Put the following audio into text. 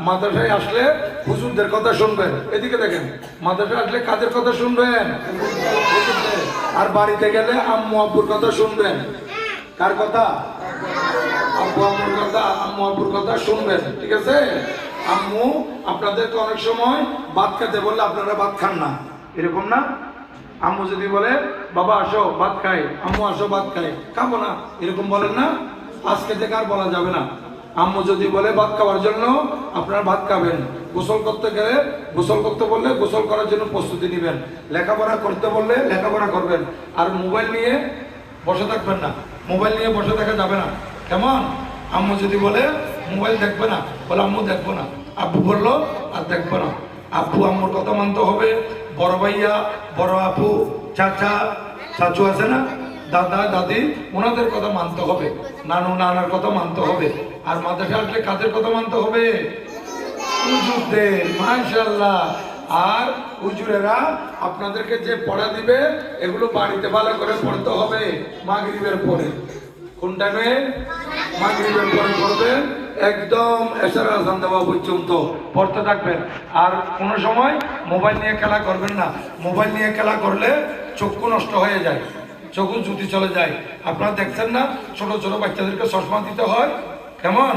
মাদ্রাসায় আসলে হুজুরদের কথা শুনবেন। এদিকে দেখেন, মাদ্রাসায় আসলে কাদের কথা শুনবেন? আর বাড়িতে গেলে আম্মু আব্বুর কথা শুনবেন। কার কথা? আব্বু আম্মুর কথা, আম্মু আব্বুর কথা শুনবেন, ঠিক আছে? আম্মু আপনাদেরকে অনেক সময় ভাত খেতে বললে আপনারা ভাত খান না, এরকম না? আম্মু যদি বলে বাবা আসো ভাত খাই, আম্মু আসো ভাত খাই, খাবো না, এরকম বলেন না? আজকে থেকে আর বলা যাবে না। আম্মু যদি বলে ভাত খাওয়ার জন্য, আপনারা ভাত খাবেন। গোসল করতে গেলে, গোসল করতে বললে গোসল করার জন্য প্রস্তুতি নেবেন। লেখাপড়া করতে বললে লেখাপড়া করবেন। আর মোবাইল নিয়ে বসে থাকবেন না, মোবাইল নিয়ে বসে থাকা যাবে না। কেমন? আম্মু যদি বলে মোবাইল দেখবে না, বলে আম্মু দেখবো না। আব্বু বললো আর দেখবো না। আব্বু আম্মুর কথা মানতে হবে। বড় ভাইয়া, বড় আপু, চাচা চাচু আছে না, দাদা দাদি, ওনাদের কথা মানতে হবে। নানু নানার কথা মানতে হবে। আর মাদ্রাসা আসলে কাদের কথা মানতে হবে? হুজুরদের। মাশাআল্লাহ। আর হুজুরেরা আপনাদেরকে যে পড়া দিবে এগুলো বাড়িতে ভালো করে পড়তে হবে মাগরিবের পরে। কোন টাইমে? মাগরিবের পরে পড়বেন, একদম এশার আযান দেওয়া পর্যন্ত পড়তে থাকবেন। আর কোনো সময় মোবাইল নিয়ে খেলা করবেন না। মোবাইল নিয়ে খেলা করলে চক্ষু নষ্ট হয়ে যায়, চক্ষু জ্যোতি চলে যায়। আপনারা দেখছেন না, ছোট ছোট বাচ্চাদেরকে চশমা দিতে হয়। কেমন?